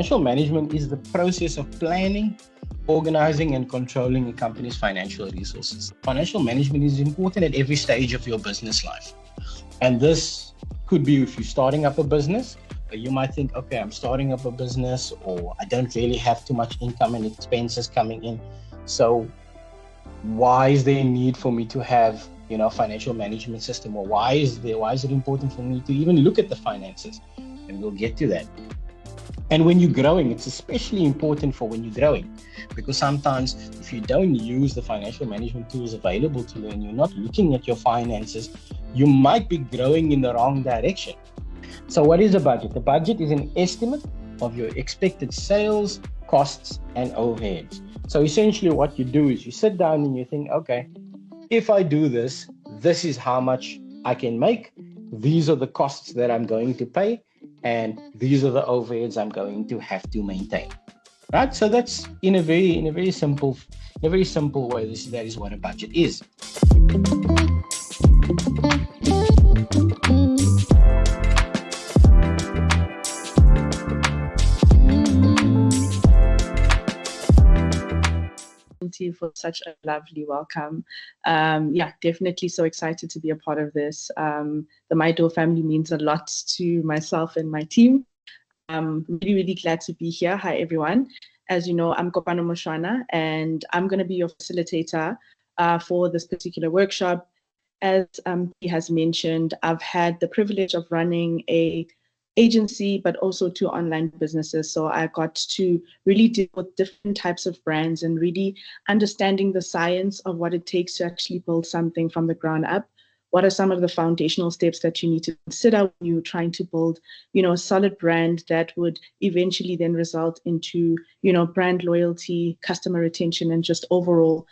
financial management is the process of planning, organizing, and controlling a company's financial resources. Financial management is important at every stage of your business life. And this could be if you're starting up a business. You might think, okay, I'm starting up a business, or I don't really have too much income and expenses coming in. So why is there a need for me to have, a financial management system? Or why is it important for me to even look at the finances? And we'll get to that. And when you're growing, it's especially important for when you're growing, because sometimes if you don't use the financial management tools available to you and you're not looking at your finances, you might be growing in the wrong direction. So what is a budget? The budget is an estimate of your expected sales, costs, and overheads. So essentially what you do is you sit down and you think, okay, if I do this, this is how much I can make. These are the costs that I'm going to pay, and these are the overheads I'm going to have to maintain. Right? So that's in a very simple way. That is what a budget is. You for such a lovely welcome. Definitely so excited to be a part of this. The MyDoor family means a lot to myself and my team. I'm really glad to be here. Hi, everyone. As you know, I'm Kopano Moshwana, and I'm going to be your facilitator for this particular workshop. As he has mentioned, I've had the privilege of running a agency, but also 2 online businesses. So I got to really deal with different types of brands and really understanding the science of what it takes to actually build something from the ground up. What are some of the foundational steps that you need to consider when you're trying to build, a solid brand that would eventually then result into, brand loyalty, customer retention, and just overall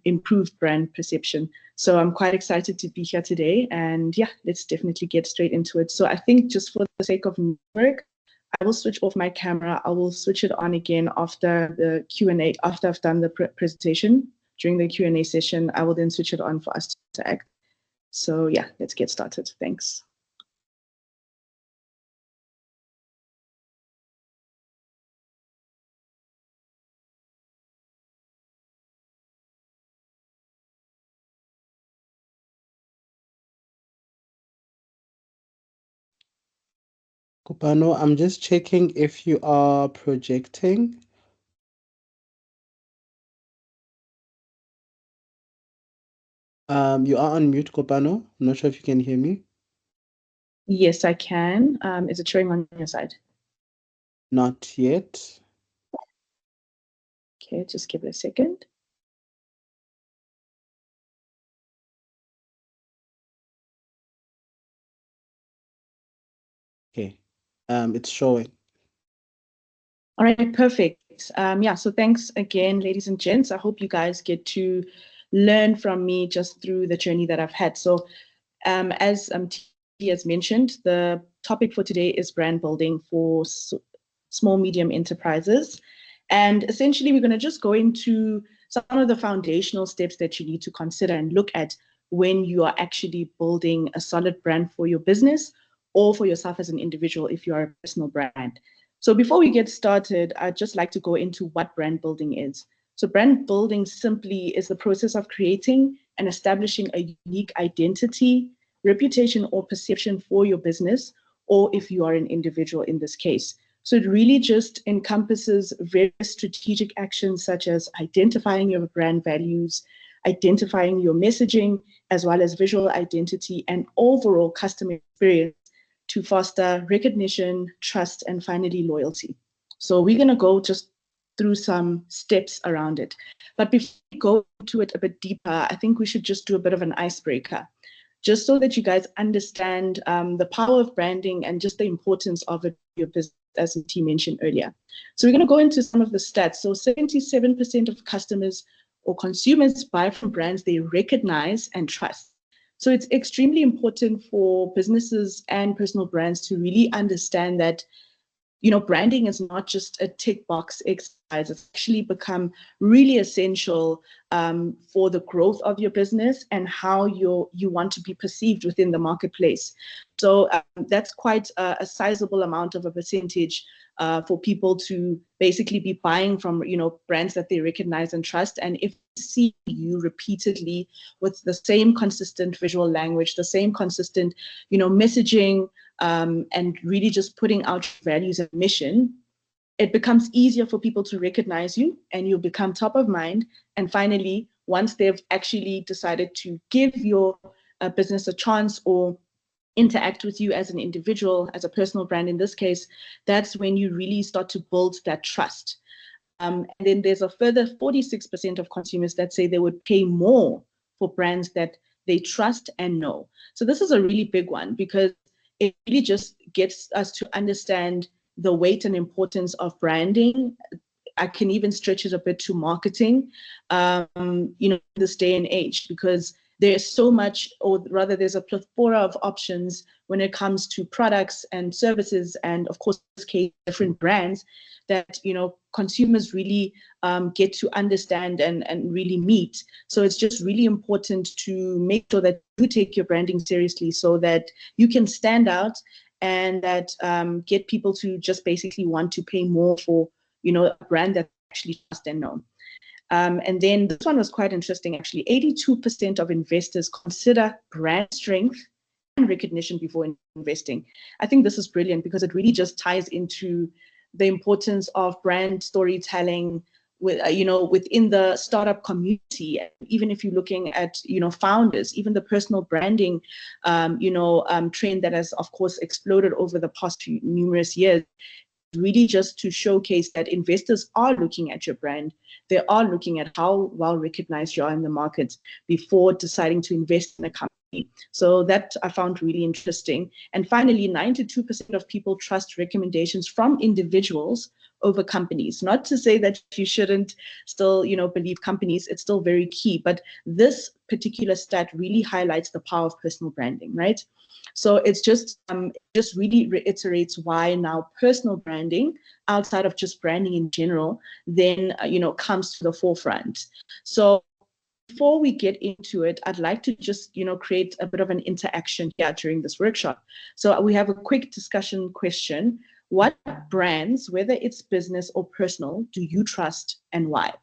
improved brand perception. So I'm quite excited to be here today, and let's definitely get straight into it. So I think just for the sake of work, I will switch off my camera. I will switch it on again after the Q&A, after I've done the presentation. During the Q&A session, I will then switch it on for us to act. So let's get started. Thanks. Kopano, I'm just checking if you are projecting. You are on mute, Kopano. I'm not sure if you can hear me. Yes, I can. Is it showing on your side? Not yet. Okay, just give it a second. Okay, it's showing. All right, perfect. So thanks again, ladies and gents. I hope you guys get to learn from me just through the journey that I've had. So as T has mentioned, the topic for today is brand building for small, medium enterprises. And essentially, we're going to just go into some of the foundational steps that you need to consider and look at when you are actually building a solid brand for your business or for yourself as an individual if you are a personal brand. So before we get started, I'd just like to go into what brand building is. So brand building simply is the process of creating and establishing a unique identity, reputation, or perception for your business, or if you are an individual in this case. So it really just encompasses various strategic actions such as identifying your brand values, identifying your messaging, as well as visual identity and overall customer experience to foster recognition, trust, and finally loyalty. So we're going to go just through some steps around it. But before we go into it a bit deeper, I think we should just do a bit of an icebreaker, just so that you guys understand the power of branding and just the importance of it for your business, as T mentioned earlier. So we're going to go into some of the stats. So 77% of customers or consumers buy from brands they recognize and trust. So it's extremely important for businesses and personal brands to really understand that, branding is not just a tick box exercise. It's actually become really essential for the growth of your business and how you want to be perceived within the marketplace. So that's quite a sizable amount of a percentage for people to basically be buying from, brands that they recognize and trust. And if they see you repeatedly with the same consistent visual language, the same consistent, messaging, and really just putting out values and mission, it becomes easier for people to recognize you, and you become top of mind. And finally, once they've actually decided to give your business a chance or interact with you as an individual, as a personal brand in this case, that's when you really start to build that trust. And then there's a further 46% of consumers that say they would pay more for brands that they trust and know. So this is a really big one, because it really just gets us to understand the weight and importance of branding. I can even stretch it a bit to marketing, this day and age, because there's so much, or rather there's a plethora of options when it comes to products and services, and of course, different brands that, consumers really get to understand and really meet. So it's just really important to make sure that you take your branding seriously, so that you can stand out and that get people to just basically want to pay more for, a brand that actually trust and know. And then this one was quite interesting, actually. 82% of investors consider brand strength and recognition before investing. I think this is brilliant, because it really just ties into the importance of brand storytelling within the startup community. Even if you're looking at, founders, even the personal branding, trend that has, of course, exploded over the past numerous years, really just to showcase that investors are looking at your brand. They are looking at how well recognized you are in the market before deciding to invest in a company. So that I found really interesting. And finally, 92% of people trust recommendations from individuals over companies. Not to say that you shouldn't still, believe companies. It's still very key. But this particular stat really highlights the power of personal branding, right? So it's just really reiterates why now personal branding, outside of just branding in general, then comes to the forefront. So before we get into it, I'd like to just create a bit of an interaction here during this workshop. So we have a quick discussion question. What brands, whether it's business or personal, do you trust and why?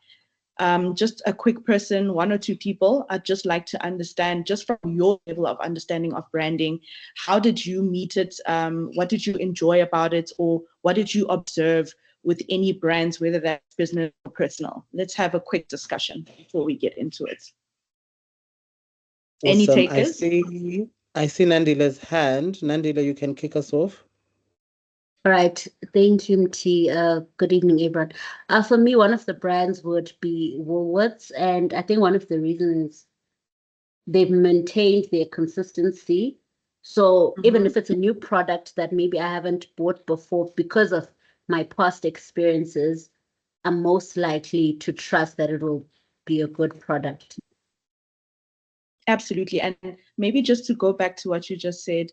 Just a quick person, one or two people. I'd just like to understand, just from your level of understanding of branding, how did you meet it? What did you enjoy about it? Or what did you observe with any brands, whether that's business or personal? Let's have a quick discussion before we get into it. Awesome. Any takers? I see Nandila's hand. Nandila, you can kick us off. All right, thank you, Mti. Good evening, everyone. For me, one of the brands would be Woolworths, and I think one of the reasons they've maintained their consistency. So even if it's a new product that maybe I haven't bought before, because of my past experiences, I'm most likely to trust that it will be a good product. Absolutely. And maybe just to go back to what you just said,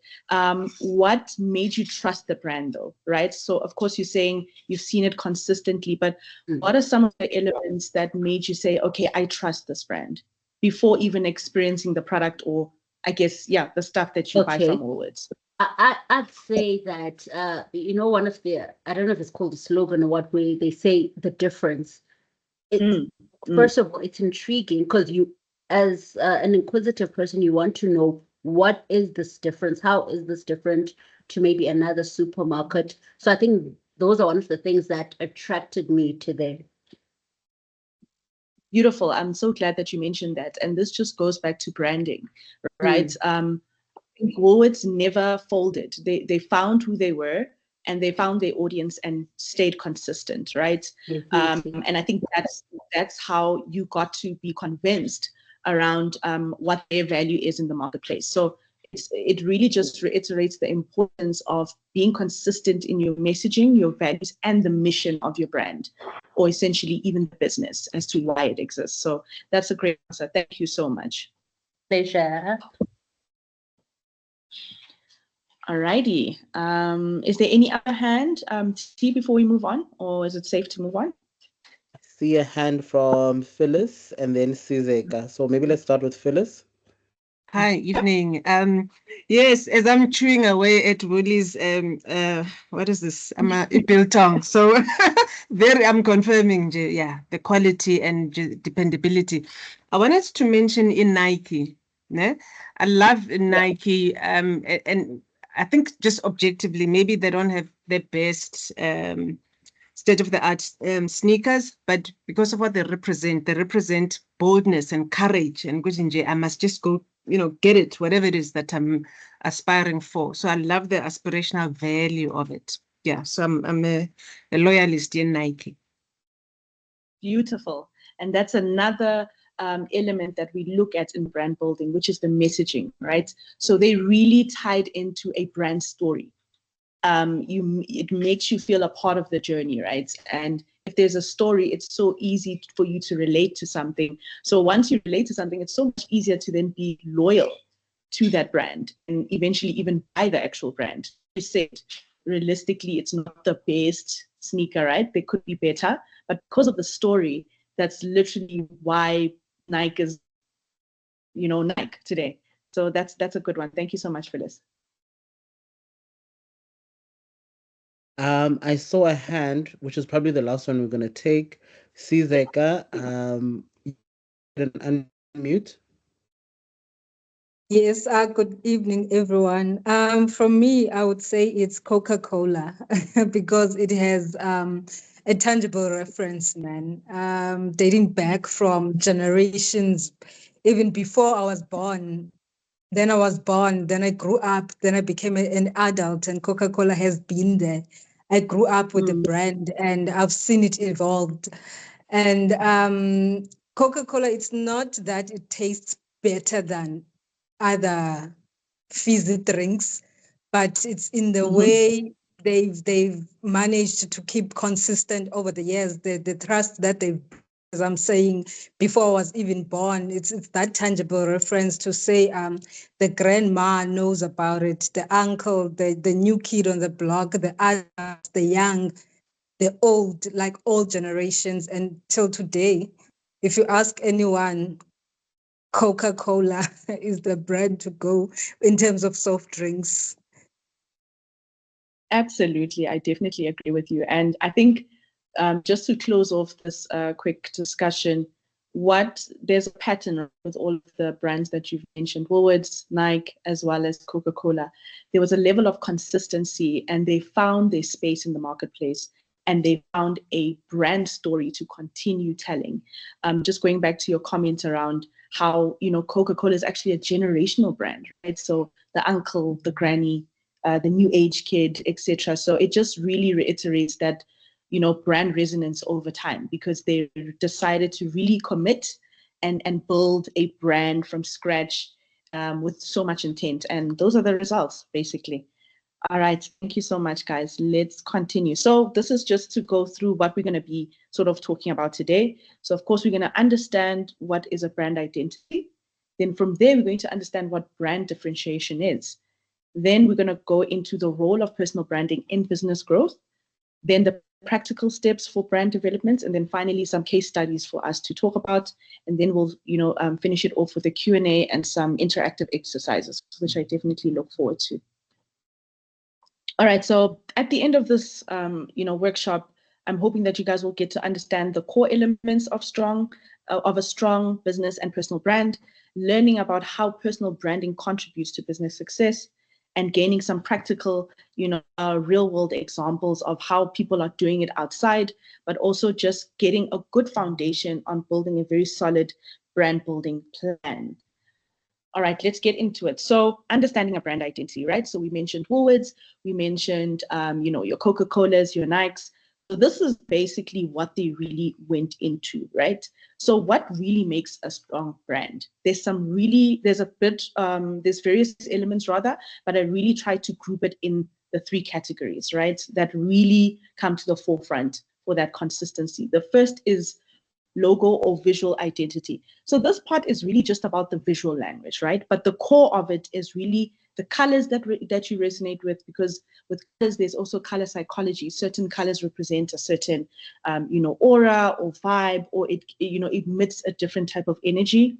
what made you trust the brand though, right? So of course you're saying you've seen it consistently, but what are some of the elements that made you say, okay, I trust this brand before even experiencing the product, or I guess, the stuff that you buy from Woolworths? I'd say that, one of the, I don't know if it's called a slogan or what way they say the difference. First of all, it's intriguing because you, as an inquisitive person, you want to know, what is this difference? How is this different to maybe another supermarket? So I think those are one of the things that attracted me to them. Beautiful. I'm so glad that you mentioned that. And this just goes back to branding, right? I think Woolworths never folded. They found who they were, and they found their audience and stayed consistent, right? And I think that's how you got to be convinced around what their value is in the marketplace. So it really just reiterates the importance of being consistent in your messaging, your values, and the mission of your brand, or essentially even the business, as to why it exists. So that's a great answer. Thank you so much. Pleasure. All righty. Is there any other hand, T, before we move on, or is it safe to move on? I see a hand from Phyllis and then Sizeka. So maybe let's start with Phyllis. Hi, evening. Yes, as I'm chewing away at Woolies, what is this? I'm a biltong. So I'm confirming, yeah, the quality and dependability. I wanted to mention in Nike, ne? I love Nike, and I think just objectively, maybe they don't have the best state-of-the-art sneakers, but because of what they represent boldness and courage. And I must just go, get it, whatever it is that I'm aspiring for. So I love the aspirational value of it. Yeah, so I'm a loyalist in Nike. Beautiful. And that's another element that we look at in brand building, which is the messaging, right? So they really tied into a brand story. It makes you feel a part of the journey, right? And if there's a story, it's so easy for you to relate to something. So once you relate to something, it's so much easier to then be loyal to that brand and eventually even buy the actual brand. You said, realistically, it's not the best sneaker, right? They could be better, but because of the story, that's literally why Nike is, Nike today. So that's a good one. Thank you so much, Phyllis. I saw a hand, which is probably the last one we're going to take. Sizeka, unmute. Yes, good evening, everyone. From me, I would say it's Coca-Cola because it has a tangible reference, man, dating back from generations, even before I was born. Then I was born, then I grew up, then I became an adult, and Coca-Cola has been there. I grew up with the brand, and I've seen it evolved. And Coca-Cola, it's not that it tastes better than other fizzy drinks, but it's in the way they've managed to keep consistent over the years. The trust that they've, as I'm saying, before I was even born, it's that tangible reference to say the grandma knows about it, the uncle, the new kid on the block, the adults, the young, the old, like all generations. And till today, if you ask anyone, Coca-Cola is the brand to go in terms of soft drinks. Absolutely. I definitely agree with you. And I think just to close off this quick discussion, there's a pattern with all of the brands that you've mentioned, Woolworths, Nike, as well as Coca-Cola. There was a level of consistency and they found their space in the marketplace and they found a brand story to continue telling. Just going back to your comment around how, Coca-Cola is actually a generational brand, right? So the uncle, the granny, the new age kid, etc. So it just really reiterates that, brand resonance over time because they decided to really commit and build a brand from scratch with so much intent. And those are the results, basically. All right. Thank you so much, guys. Let's continue. So this is just to go through what we're going to be sort of talking about today. So, of course, we're going to understand what is a brand identity. Then from there, we're going to understand what brand differentiation is. Then we're going to go into the role of personal branding in business growth, then the practical steps for brand development, and then finally some case studies for us to talk about. And then we'll, finish it off with a Q&A and some interactive exercises, which I definitely look forward to. All right, so at the end of this, workshop, I'm hoping that you guys will get to understand the core elements of a strong business and personal brand, learning about how personal branding contributes to business success, and gaining some practical, real world examples of how people are doing it outside, but also just getting a good foundation on building a very solid brand building plan. All right, let's get into it. So understanding a brand identity, right? So we mentioned Woolworths, we mentioned, your Coca-Colas, your Nikes. So this is basically what they really went into, right? So what really makes a strong brand? There's various elements rather, but I really try to group it in the three categories, right? That really come to the forefront for that consistency. The first is logo or visual identity. So this part is really just about the visual language, right? But the core of it is really the colors that you resonate with, because with colors, there's also color psychology. Certain colors represent a certain, aura or vibe, or it emits a different type of energy.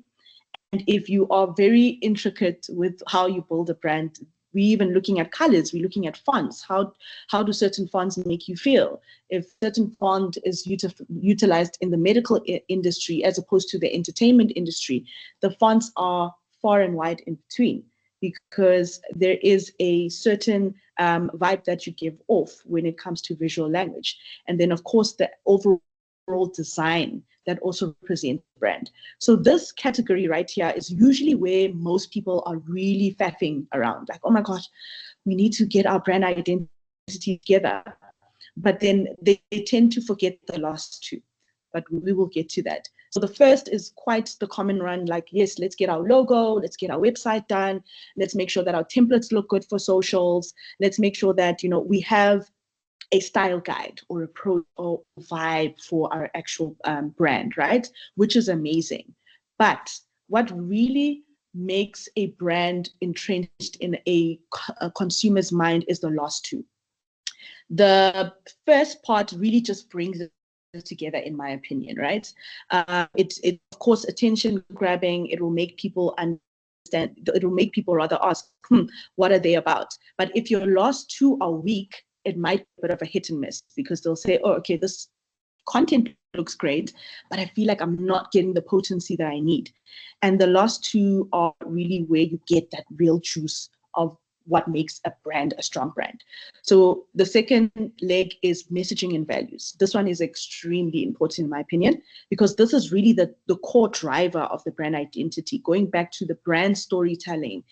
if you are very intricate with how you build a brand, we're even looking at colors, we're looking at fonts. How do certain fonts make you feel? If certain font is utilized in the medical industry as opposed to the entertainment industry, the fonts are far and wide in between, because there is a certain vibe that you give off when it comes to visual language. And then, of course, the overall design that also represents the brand. So this category right here is usually where most people are really faffing around. Like, oh my gosh, we need to get our brand identity together. But then they tend to forget the last two. But we will get to that. So the first is quite the common run, like, yes, let's get our logo, let's get our website done, let's make sure that our templates look good for socials, let's make sure that, you know, we have a style guide or a or vibe for our actual brand, right? Which is amazing. But what really makes a brand entrenched in a consumer's mind is the last two. The first part really just brings it together, in my opinion, right? It's of course attention grabbing. It will make people understand. It will make people rather ask, what are they about? But if your last two are weak, it might be a bit of a hit and miss, because they'll say, oh, okay, this content looks great, but I feel like I'm not getting the potency that I need. And the last two are really where you get that real juice of what makes a brand a strong brand. So the second leg is messaging and values. This one is extremely important in my opinion, because this is really the core driver of the brand identity. Going back to the brand storytelling,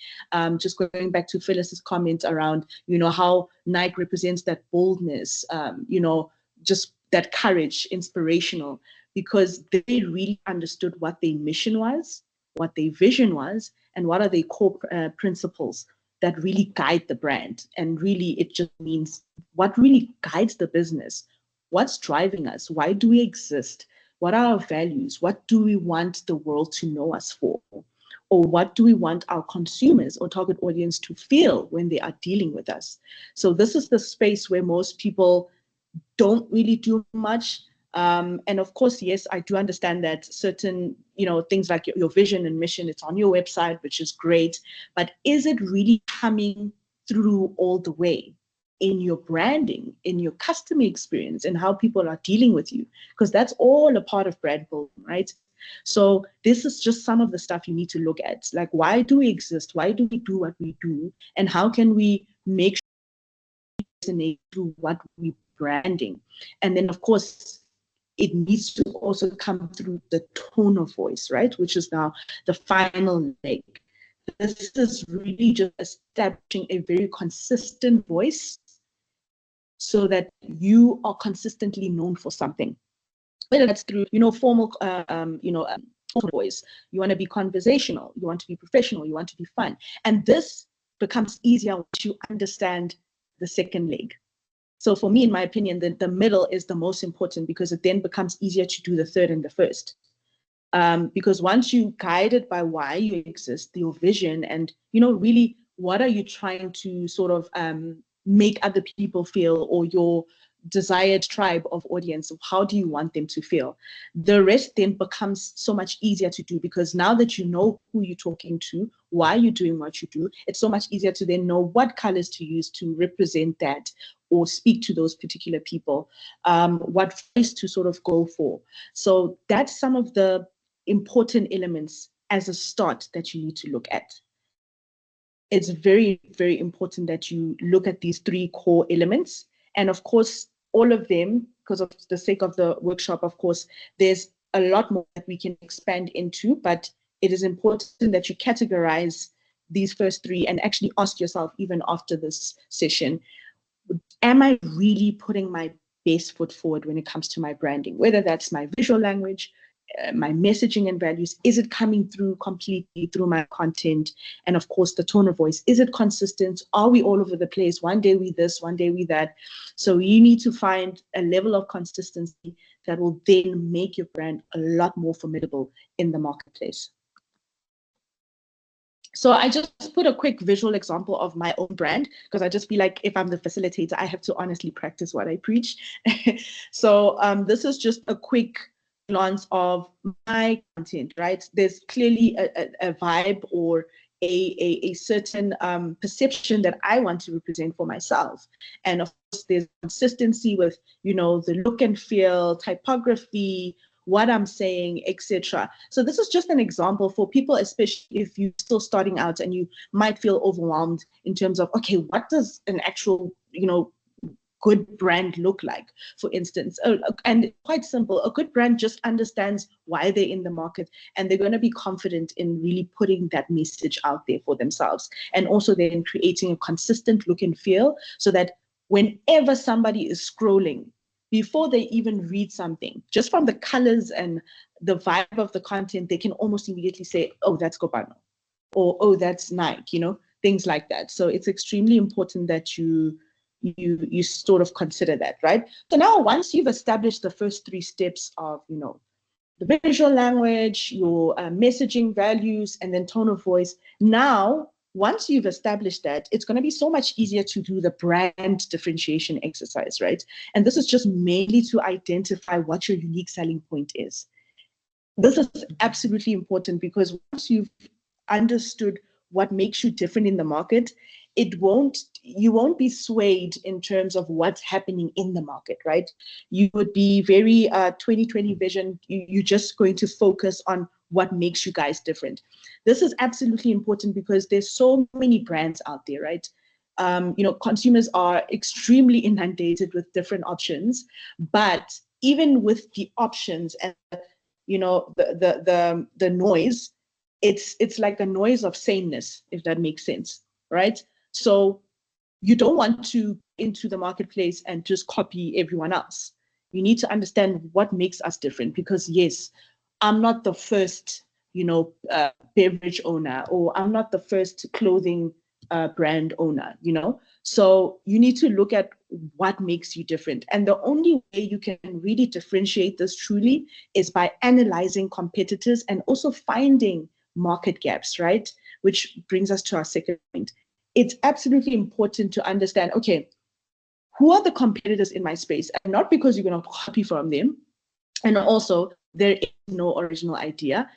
just going back to Phyllis's comment around, you know, how Nike represents that boldness, you know, just that courage, inspirational, because they really understood what their mission was, what their vision was, and what are their core principles that really guide the brand. And really, it just means what really guides the business. What's driving us? Why do we exist? What are our values? What do we want the world to know us for? Or what do we want our consumers or target audience to feel when they are dealing with us? So this is the space where most people don't really do much. And of course, yes, I do understand that certain, you know, things like your vision and mission, it's on your website, which is great, but is it really coming through all the way in your branding, in your customer experience, and how people are dealing with you? Because that's all a part of brand building, right? So this is just some of the stuff you need to look at. Like, why do we exist? Why do we do what we do? And how can we make sure we resonate through what we branding? And then, of course, it needs to also come through the tone of voice, right? Which is now the final leg. This is really just establishing a very consistent voice so that you are consistently known for something. Whether that's through, you know, formal, voice, you want to be conversational, you want to be professional, you want to be fun. And this becomes easier once you understand the second leg. So for me, in my opinion, the middle is the most important, because it then becomes easier to do the third and the first. Because once you guided by why you exist, your vision, and, you know, really what are you trying to sort of make other people feel, or your desired tribe of audience, how do you want them to feel? The rest then becomes so much easier to do, because now that you know who you're talking to, why you're doing what you do, it's so much easier to then know what colors to use to represent that or speak to those particular people, what voice to sort of go for. So that's some of the important elements as a start that you need to look at. It's very, very important that you look at these three core elements. And of course, all of them, because of the sake of the workshop, of course, there's a lot more that we can expand into, but it is important that you categorize these first three and actually ask yourself, even after this session, am I really putting my best foot forward when it comes to my branding? Whether that's my visual language, my messaging and values, is it coming through completely through my content? And of course, the tone of voice, is it consistent? Are we all over the place? One day we this, one day we that. So you need to find a level of consistency that will then make your brand a lot more formidable in the marketplace. So I just put a quick visual example of my own brand, because I just feel like if I'm the facilitator, I have to honestly practice what I preach. So this is just a quick glance of my content, right? There's clearly a vibe or a certain perception that I want to represent for myself. And of course, there's consistency with, the look and feel, typography, what I'm saying, etc. So this is just an example for people, especially if you're still starting out and you might feel overwhelmed in terms of, okay, what does an actual, good brand look like, for instance? And quite simple, a good brand just understands why they're in the market, and they're going to be confident in really putting that message out there for themselves. And also then creating a consistent look and feel so that whenever somebody is scrolling, before they even read something, just from the colors and the vibe of the content, they can almost immediately say, oh, that's Kobano, or oh, that's Nike, things like that. So it's extremely important that you sort of consider that, right? So now once you've established the first 3 steps of, the visual language, your messaging values, and then tone of voice, now, once you've established that, it's going to be so much easier to do the brand differentiation exercise, right? And this is just mainly to identify what your unique selling point is. This is absolutely important because once you've understood what makes you different in the market, you won't be swayed in terms of what's happening in the market, right? You would be very 2020 vision. You're just going to focus on what makes you guys different. This is absolutely important because there's so many brands out there, right? Consumers are extremely inundated with different options, but even with the options and the noise, it's like a noise of sameness, if that makes sense, right? So you don't want to into the marketplace and just copy everyone else. You need to understand what makes us different, because yes, I'm not the first, beverage owner, or I'm not the first clothing brand owner, So you need to look at what makes you different. And the only way you can really differentiate this truly is by analyzing competitors and also finding market gaps, right? Which brings us to our second point. It's absolutely important to understand, okay, who are the competitors in my space? And not because you're going to copy from them. And also, there is no original idea.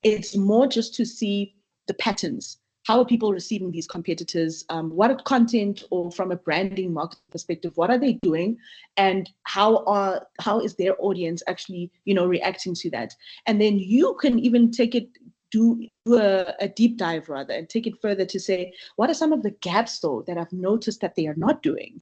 It's more just to see the patterns. How are people receiving these competitors? What content, or from a branding market perspective, what are they doing? And how is their audience actually, reacting to that? And then you can even take it, do a deep dive rather, and take it further to say, what are some of the gaps though that I've noticed that they are not doing?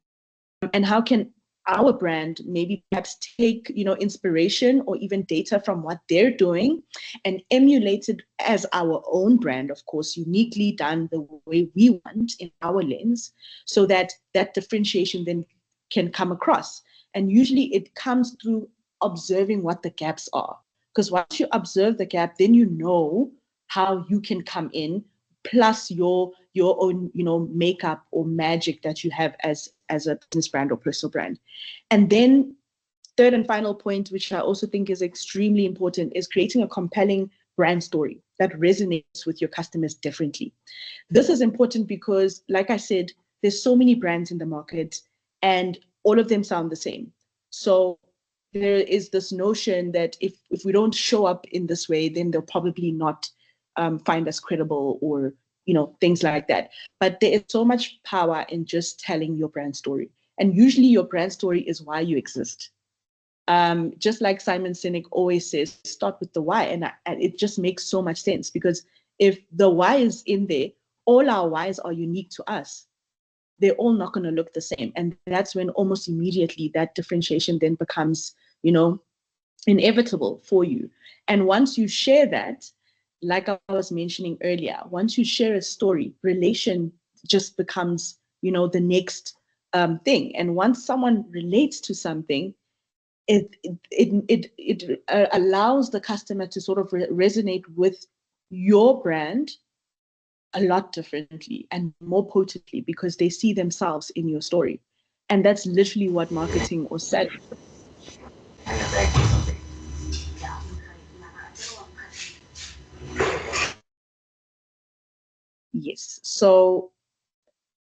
And how can our brand maybe perhaps take, inspiration or even data from what they're doing and emulate it as our own brand, of course, uniquely done the way we want in our lens, so that that differentiation then can come across. And usually it comes through observing what the gaps are. Because once you observe the gap, then you know how you can come in, plus your own, makeup or magic that you have as a business brand or personal brand. And then third and final point, which I also think is extremely important, is creating a compelling brand story that resonates with your customers differently. This is important because, like I said, there's so many brands in the market and all of them sound the same. So there is this notion that if we don't show up in this way, then they'll probably not find us credible, or things like that. But there is so much power in just telling your brand story. And usually your brand story is why you exist. Just like Simon Sinek always says, start with the why. And it just makes so much sense, because if the why is in there, all our whys are unique to us. They're all not going to look the same. And that's when almost immediately that differentiation then becomes, inevitable for you. And once you share that, like I was mentioning earlier, once you share a story, relation just becomes, the next thing. And once someone relates to something, it allows the customer to sort of resonate with your brand a lot differently and more potently, because they see themselves in your story. And that's literally what marketing or selling. Yes. So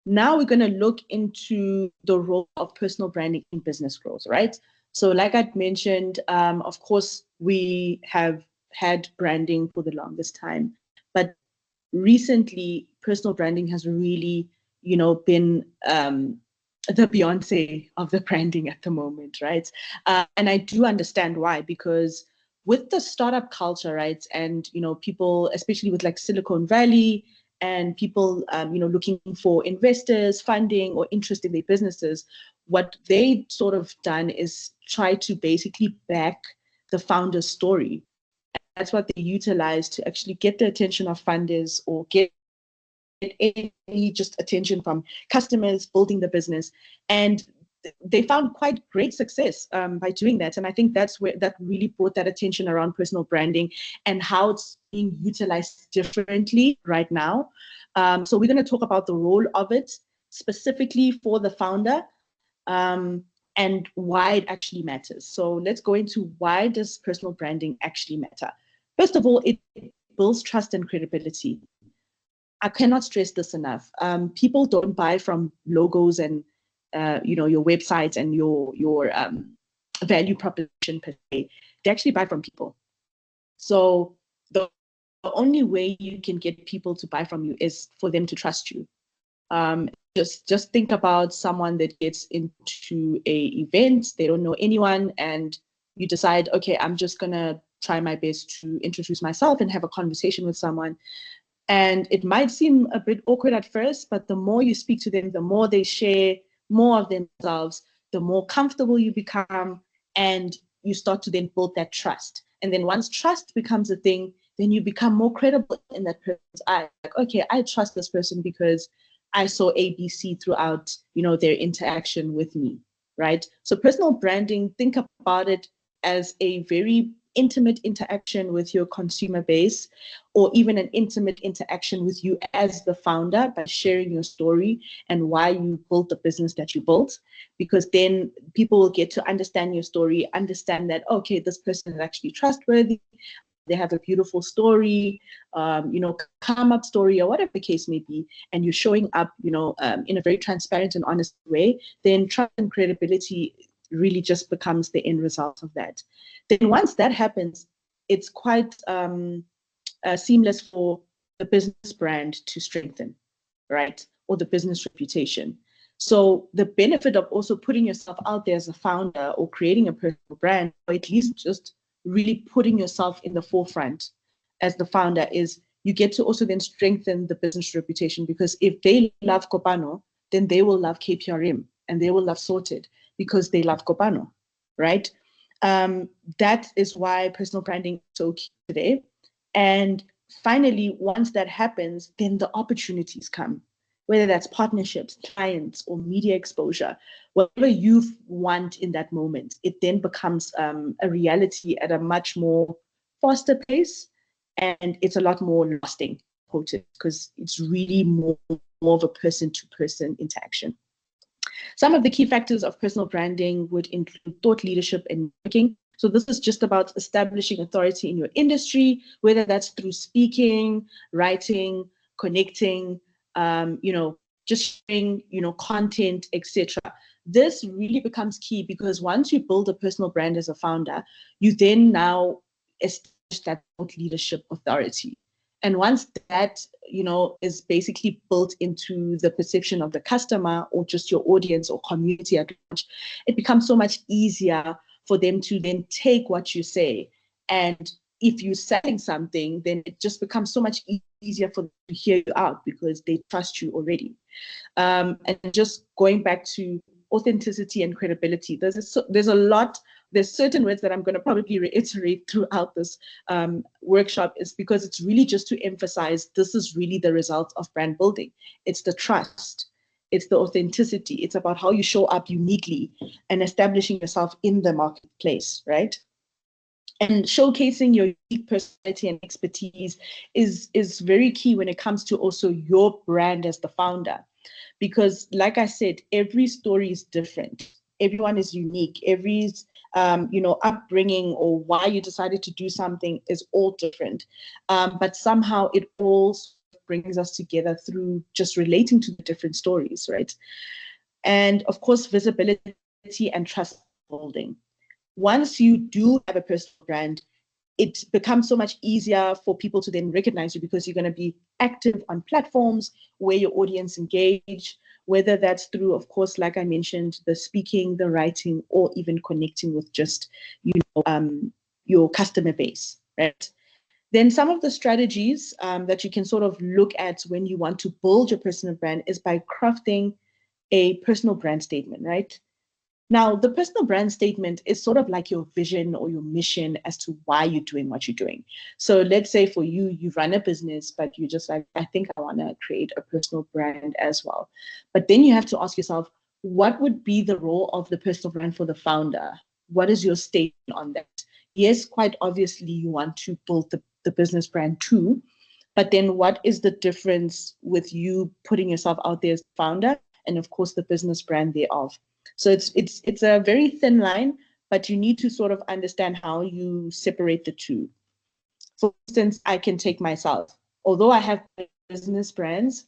now we're going to look into the role of personal branding in business growth, right? So like I'd mentioned, of course, we have had branding for the longest time, but recently personal branding has really, been the Beyonce of the branding at the moment, right? And I do understand why, because with the startup culture, right, and people, especially with like Silicon Valley and people, looking for investors, funding, or interest in their businesses, what they sort of done is try to basically back the founder's story. That's what they utilize to actually get the attention of funders or get any just attention from customers building the business. And they found quite great success by doing that. And I think that's where that really brought that attention around personal branding and how it's being utilized differently right now. So we're going to talk about the role of it specifically for the founder, and why it actually matters. So let's go into why does personal branding actually matter? First of all, it builds trust and credibility. I cannot stress this enough. People don't buy from logos and your websites and your value proposition per se. They actually buy from people. So the only way you can get people to buy from you is for them to trust you. Just think about someone that gets into a event, they don't know anyone, and you decide, okay, I'm just gonna try my best to introduce myself and have a conversation with someone. And it might seem a bit awkward at first, but the more you speak to them, the more they share more of themselves, the more comfortable you become, and you start to then build that trust. And then once trust becomes a thing, then you become more credible in that person's eye. Like, okay, I trust this person because I saw ABC throughout, their interaction with me, right? So personal branding, think about it as a very intimate interaction with your consumer base, or even an intimate interaction with you as the founder by sharing your story and why you built the business that you built. Because then people will get to understand your story, understand that, okay, this person is actually trustworthy. They have a beautiful story, come up story, or whatever the case may be, and you're showing up, in a very transparent and honest way, then trust and credibility really just becomes the end result of that. Then once that happens, it's quite seamless for the business brand to strengthen, right? Or the business reputation. So the benefit of also putting yourself out there as a founder or creating a personal brand, or at least just really putting yourself in the forefront as the founder, is you get to also then strengthen the business reputation, because if they love Kopano, then they will love KPRM and they will love Sorted because they love Kopano, right? That is why personal branding is so key today. And finally, once that happens, then the opportunities come, whether that's partnerships, clients, or media exposure, whatever you want in that moment, it then becomes a reality at a much more faster pace, and it's a lot more lasting, because it's really more of a person-to-person interaction. Some of the key factors of personal branding would include thought leadership and networking. So this is just about establishing authority in your industry, whether that's through speaking, writing, connecting, just sharing, content, etc. This really becomes key, because once you build a personal brand as a founder, you then now establish that thought leadership authority. And once that, is basically built into the perception of the customer or just your audience or community at large, it becomes so much easier for them to then take what you say. And if you're selling something, then it just becomes so much easier for them to hear you out because they trust you already. And just going back to authenticity and credibility, there's certain words that I'm going to probably reiterate throughout this workshop, is because it's really just to emphasize this is really the result of brand building. It's the trust, it's the authenticity, it's about how you show up uniquely and establishing yourself in the marketplace, right? And showcasing your unique personality and expertise is very key when it comes to also your brand as the founder. Because like I said, every story is different. Everyone is unique. Every upbringing or why you decided to do something is all different. But somehow it all brings us together through just relating to the different stories, right? And of course, visibility and trust building. once you do have a personal brand, it becomes so much easier for people to then recognize you because you're going to be active on platforms where your audience engage, whether that's through, of course, like I mentioned, the speaking, the writing, or even connecting with just, your customer base, right? Then some of the strategies that you can sort of look at when you want to build your personal brand is by crafting a personal brand statement, right? Now, the personal brand statement is sort of like your vision or your mission as to why you're doing what you're doing. So let's say for you, you run a business, but you're just like, I think I want to create a personal brand as well. But then you have to ask yourself, what would be the role of the personal brand for the founder? What is your statement on that? Yes, quite obviously, you want to build the business brand too. But then what is the difference with you putting yourself out there as founder and, of course, the business brand thereof? So it's a very thin line, but you need to sort of understand how you separate the two. For instance, I can take myself. Although I have business brands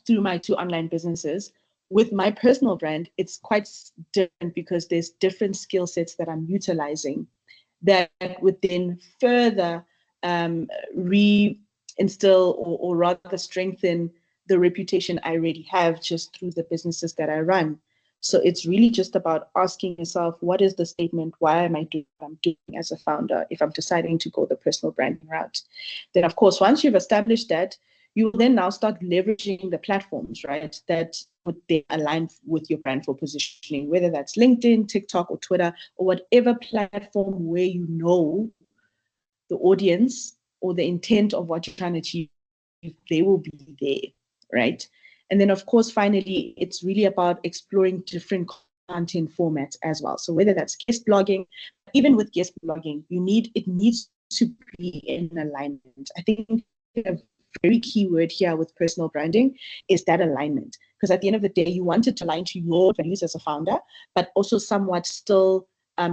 through my 2 online businesses, with my personal brand, it's quite different because there's different skill sets that I'm utilizing that would then further reinstill or rather strengthen the reputation I already have just through the businesses that I run. So it's really just about asking yourself, what is the statement? Why am I doing what I'm doing as a founder if I'm deciding to go the personal branding route? Then, of course, once you've established that, you will then now start leveraging the platforms, right, that would then align with your brand for positioning, whether that's LinkedIn, TikTok, or Twitter, or whatever platform where you know the audience or the intent of what you're trying to achieve, they will be there, right? And then, of course, finally, it's really about exploring different content formats as well. So whether that's guest blogging, even with guest blogging, it needs to be in alignment. I think a very key word here with personal branding is that alignment. Because at the end of the day, you want it to align to your values as a founder, but also somewhat still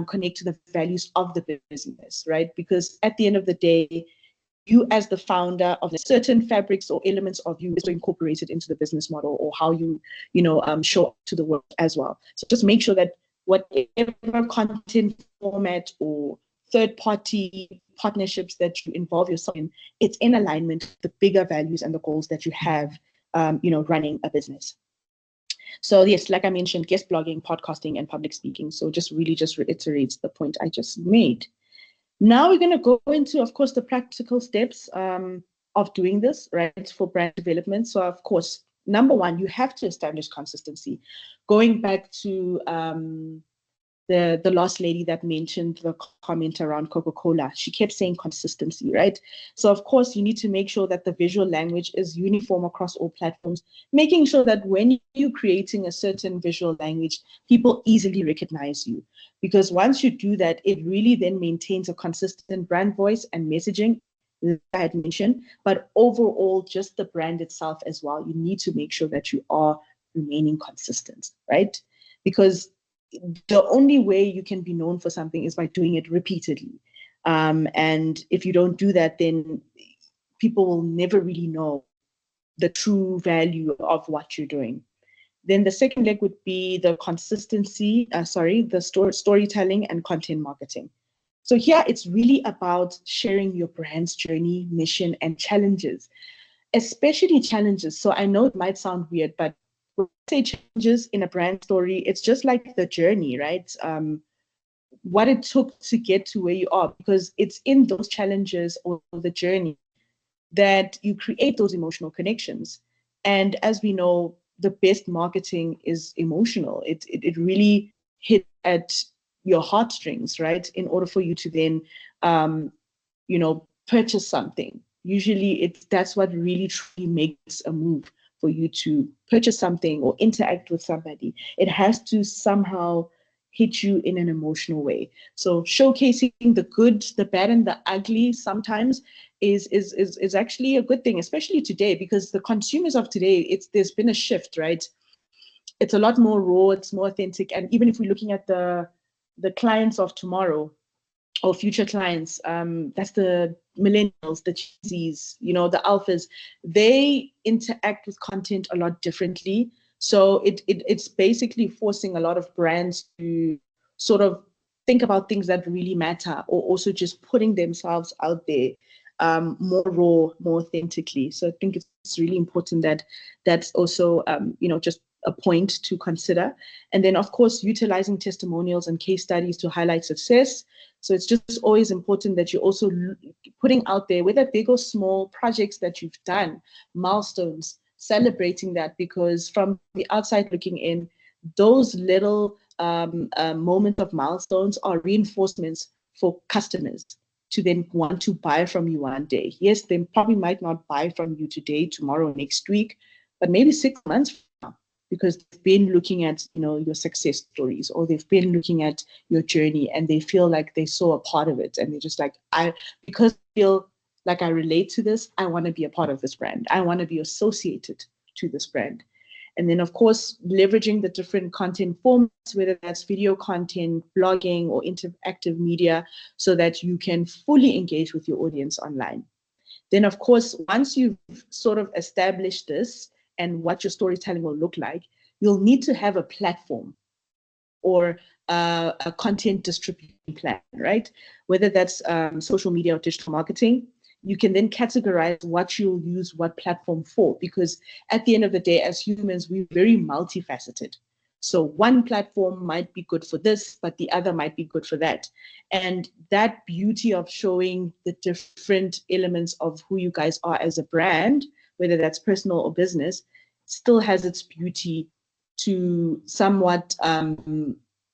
connect to the values of the business, right? Because at the end of the day, you as the founder of certain fabrics or elements of you is incorporated into the business model or how you show up to the world as well. So just make sure that whatever content format or third-party partnerships that you involve yourself in, it's in alignment with the bigger values and the goals that you have, running a business. So yes, like I mentioned, guest blogging, podcasting, and public speaking. So just reiterates the point I just made. Now we're going to go into, of course, the practical steps of doing this, right, for brand development. So, of course, number one, you have to establish consistency. Going back to the last lady that mentioned the comment around Coca-Cola, she kept saying consistency, right? So, of course, you need to make sure that the visual language is uniform across all platforms, making sure that when you're creating a certain visual language, people easily recognize you. Because once you do that, it really then maintains a consistent brand voice and messaging, like I had mentioned, but overall, just the brand itself as well. You need to make sure that you are remaining consistent, right? Because the only way you can be known for something is by doing it repeatedly. And if you don't do that, then people will never really know the true value of what you're doing. Then the second leg would be the storytelling and content marketing. So here it's really about sharing your brand's journey, mission, and challenges, especially challenges. So I know it might sound weird, but when I say challenges in a brand story, it's just like the journey, right? What it took to get to where you are, because it's in those challenges or the journey that you create those emotional connections. And as we know, the best marketing is emotional. It really hits at your heartstrings, right? In order for you to then, purchase something. Usually that's what really truly makes a move for you to purchase something or interact with somebody. It has to somehow hit you in an emotional way. So showcasing the good, the bad, and the ugly sometimes is actually a good thing, especially today, because the consumers of today, there's been a shift, right? It's a lot more raw, it's more authentic. And even if we're looking at the clients of tomorrow or future clients, that's the millennials, the Z's, the alphas, they interact with content a lot differently. So it's basically forcing a lot of brands to sort of think about things that really matter, or also just putting themselves out there more raw, more authentically. So I think it's really important that that's also, just a point to consider. And then, of course, utilizing testimonials and case studies to highlight success. So it's just always important that you're also putting out there, whether big or small projects that you've done, milestones, celebrating that, because from the outside looking in, those little moments of milestones are reinforcements for customers to then want to buy from you one day. Yes, they probably might not buy from you today, tomorrow, next week, but maybe 6 months from now, because they've been looking at, your success stories, or they've been looking at your journey, and they feel like they saw a part of it, and they're just like, because I feel like I relate to this, I want to be a part of this brand. I want to be associated to this brand. And then, of course, leveraging the different content formats, whether that's video content, blogging, or interactive media, so that you can fully engage with your audience online. Then, of course, once you've sort of established this and what your storytelling will look like, you'll need to have a platform or a content distribution plan, right? Whether that's social media or digital marketing. You can then categorize what you'll use what platform for, because at the end of the day, as humans, we're very multifaceted. So one platform might be good for this, but the other might be good for that. And that beauty of showing the different elements of who you guys are as a brand, whether that's personal or business, still has its beauty to somewhat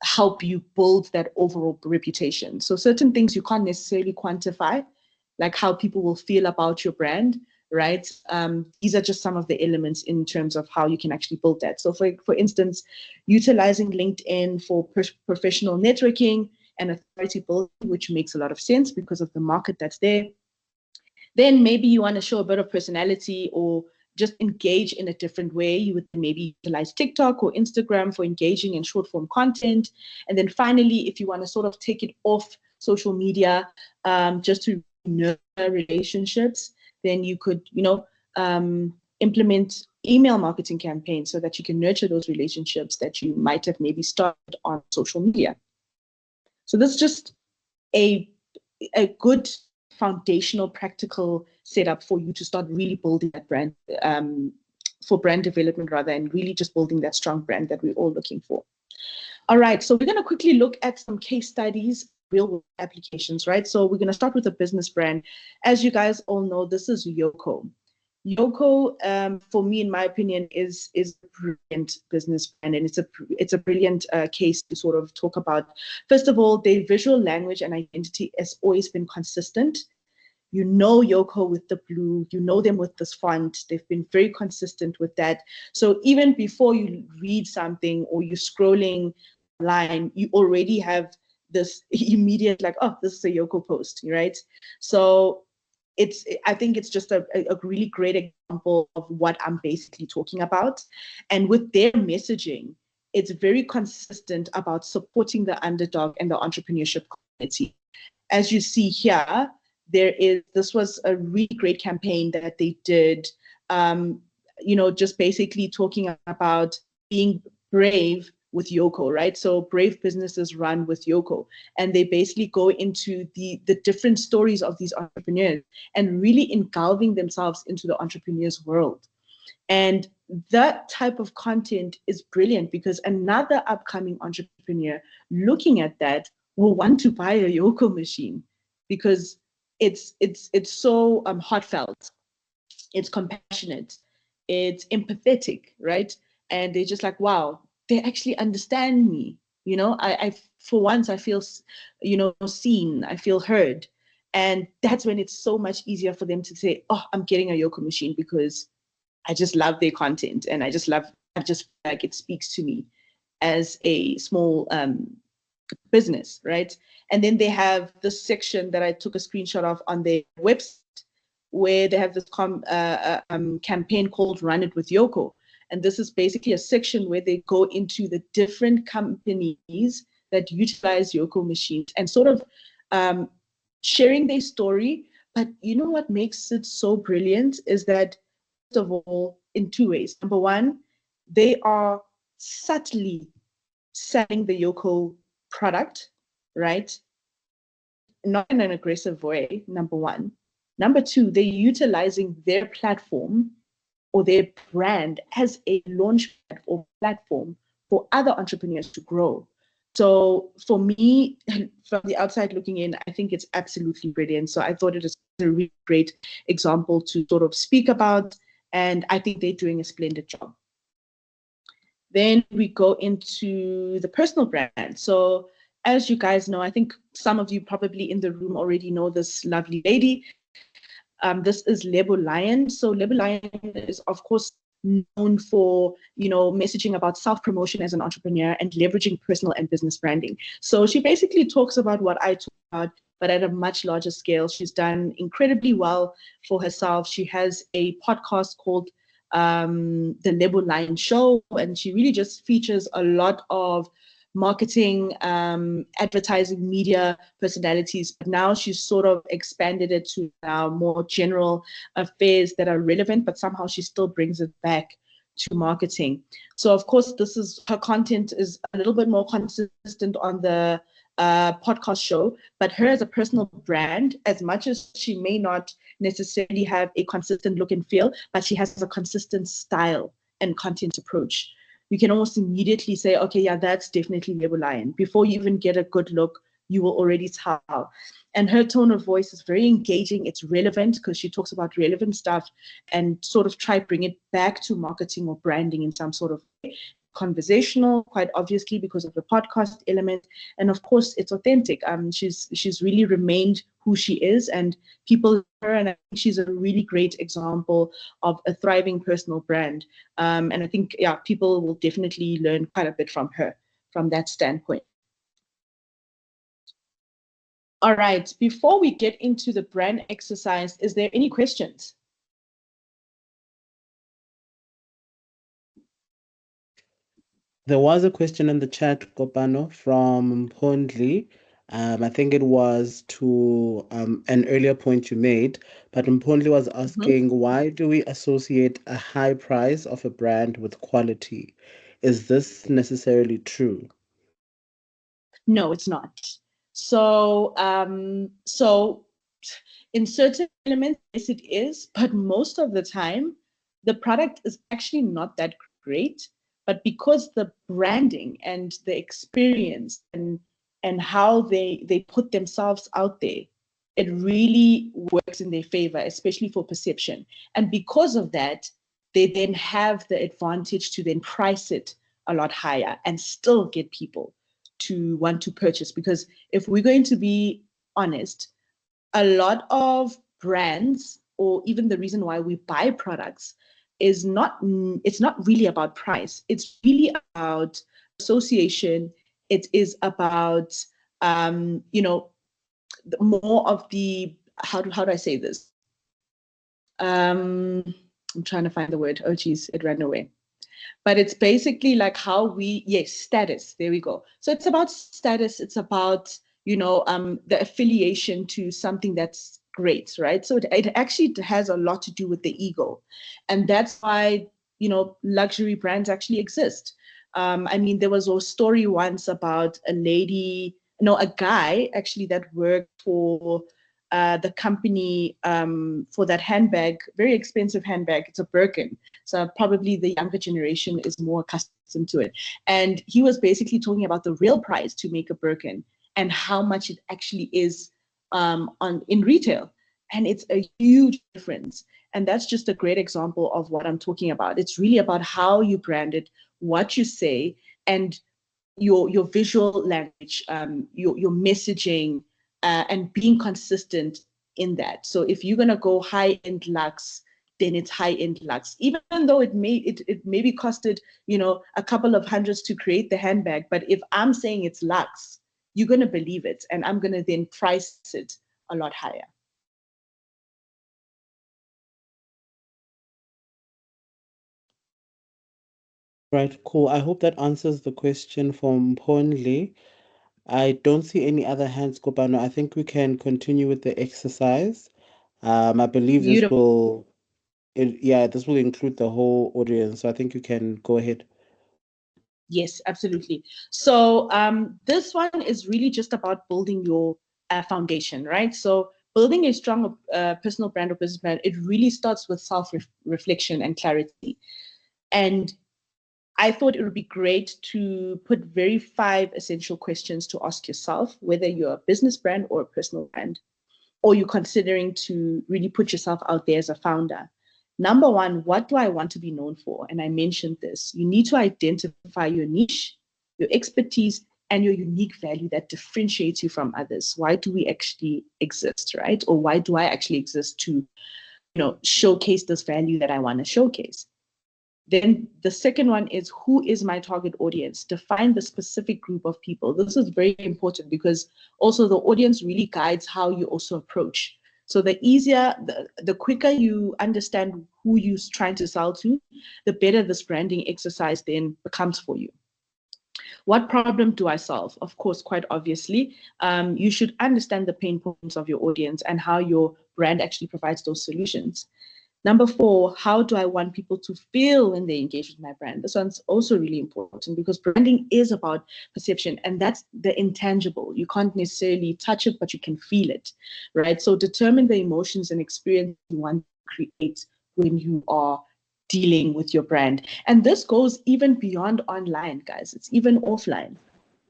help you build that overall reputation. So certain things you can't necessarily quantify, like how people will feel about your brand, right? These are just some of the elements in terms of how you can actually build that. So for instance, utilizing LinkedIn for professional networking and authority building, which makes a lot of sense because of the market that's there. Then maybe you want to show a bit of personality or just engage in a different way. You would maybe utilize TikTok or Instagram for engaging in short form content. And then finally, if you want to sort of take it off social media, just to nurture relationships, then you could, implement email marketing campaigns so that you can nurture those relationships that you might have maybe started on social media. So this is just a good foundational, practical setup for you to start really building that brand, for brand development rather, and really just building that strong brand that we're all looking for. All right, so we're going to quickly look at some case studies, real world applications, right? So we're going to start with a business brand. As you guys all know, this is Yoco. Yoco, for me, in my opinion, is a brilliant business brand, and it's a brilliant case to sort of talk about. First of all, their visual language and identity has always been consistent. You know Yoco with the blue, you know them with this font. They've been very consistent with that. So even before you read something or you're scrolling online, you already have this immediate like, oh, this is a Yoco post, right? So I think it's just a really great example of what I'm basically talking about. And with their messaging, it's very consistent about supporting the underdog and the entrepreneurship community. As you see here, this was a really great campaign that they did, just basically talking about being brave with Yoco, right? So brave businesses run with Yoco, and they basically go into the different stories of these entrepreneurs and really engulfing themselves into the entrepreneur's world. And that type of content is brilliant because another upcoming entrepreneur looking at that will want to buy a Yoco machine because it's so heartfelt, it's compassionate, it's empathetic, right? And they're just like, wow, they actually understand me. I for once I feel, seen, I feel heard. And that's when it's so much easier for them to say, oh, I'm getting a Yoco machine because I just love their content and I just feel like it speaks to me as a small business, right? And then they have this section that I took a screenshot of on their website where they have this campaign called Run It with Yoco. And this is basically a section where they go into the different companies that utilize Yoco machines and sort of sharing their story. But you know what makes it so brilliant is that, first of all, in two ways. Number one, they are subtly selling the Yoco product, right? Not in an aggressive way, number one. Number two, they're utilizing their platform or their brand as a launchpad or platform for other entrepreneurs to grow. So for me, from the outside looking in, I think it's absolutely brilliant. So I thought it is a really great example to sort of speak about, and I think they're doing a splendid job. Then we go into the personal brand. So as you guys know, I think some of you probably in the room already know this lovely lady. This is Lebo Lion. So Lebo Lion is, of course, known for, messaging about self-promotion as an entrepreneur and leveraging personal and business branding. So she basically talks about what I talk about, but at a much larger scale. She's done incredibly well for herself. She has a podcast called The Lebo Lion Show, and she really just features a lot of marketing, advertising, media personalities. But now she's sort of expanded it to now more general affairs that are relevant, but somehow she still brings it back to marketing. So of course, her content is a little bit more consistent on the podcast show, but her as a personal brand, as much as she may not necessarily have a consistent look and feel, but she has a consistent style and content approach. You can almost immediately say, okay, yeah, that's definitely Lebo Lion. Before you even get a good look, you will already tell. And her tone of voice is very engaging. It's relevant because she talks about relevant stuff and sort of try bring it back to marketing or branding in some sort of way. Conversational, quite obviously, because of the podcast element, and of course it's authentic. She's really remained who she is, and people love her, and I think she's a really great example of a thriving personal brand. And I think, yeah, people will definitely learn quite a bit from her from that standpoint. All right, before we get into the brand exercise, is there any questions? There was a question in the chat, Kopano, from Pondli. I think it was to an earlier point you made, but Pondli was asking, why do we associate a high price of a brand with quality? Is this necessarily true? No, it's not. So, in certain elements, yes, it is, but most of the time, the product is actually not that great. But because the branding and the experience and how they put themselves out there, it really works in their favor, especially for perception. And because of that, they then have the advantage to then price it a lot higher and still get people to want to purchase. Because if we're going to be honest, a lot of brands, or even the reason why we buy products, it's not really about price. It's really about association. It is about more of the, how do I say this? I'm trying to find the word. Oh geez, it ran away. But it's basically like how status. There we go. So it's about status. It's about, the affiliation to something that's great, right? So it actually has a lot to do with the ego. And that's why, luxury brands actually exist. There was a story once about a guy actually that worked for the company for that handbag, very expensive handbag. It's a Birkin. So probably the younger generation is more accustomed to it. And he was basically talking about the real price to make a Birkin and how much it actually is in retail. And it's a huge difference. And that's just a great example of what I'm talking about. It's really about how you brand it, what you say, and your visual language, your messaging, and being consistent in that. So if you're gonna go high-end luxe, then it's high-end luxe, even though it maybe costed a couple of hundreds to create the handbag. But if I'm saying it's luxe, you're gonna believe it, and I'm gonna then price it a lot higher. Right, cool. I hope that answers the question from Ponle. I don't see any other hands, Kopano. I think we can continue with the exercise. I believe this Beautiful. will include the whole audience. So I think you can go ahead. Yes, absolutely. So this one is really just about building your foundation, right? So building a strong personal brand or business brand, it really starts with self-reflection and clarity. And I thought it would be great to put 5 essential questions to ask yourself, whether you're a business brand or a personal brand, or you're considering to really put yourself out there as a founder. Number one, what do I want to be known for? And I mentioned this. You need to identify your niche, your expertise, and your unique value that differentiates you from others. Why do we actually exist, right? Or why do I actually exist to, showcase this value that I want to showcase? Then the second one is, who is my target audience? Define the specific group of people. This is very important because also the audience really guides how you also approach. So the easier, the quicker you understand who you're trying to sell to, the better this branding exercise then becomes for you. What problem do I solve? Of course, quite obviously, you should understand the pain points of your audience and how your brand actually provides those solutions. Number 4, how do I want people to feel when they engage with my brand? This one's also really important because branding is about perception, and that's the intangible. You can't necessarily touch it, but you can feel it, right? So determine the emotions and experience you want to create when you are dealing with your brand. And this goes even beyond online, guys. It's even offline.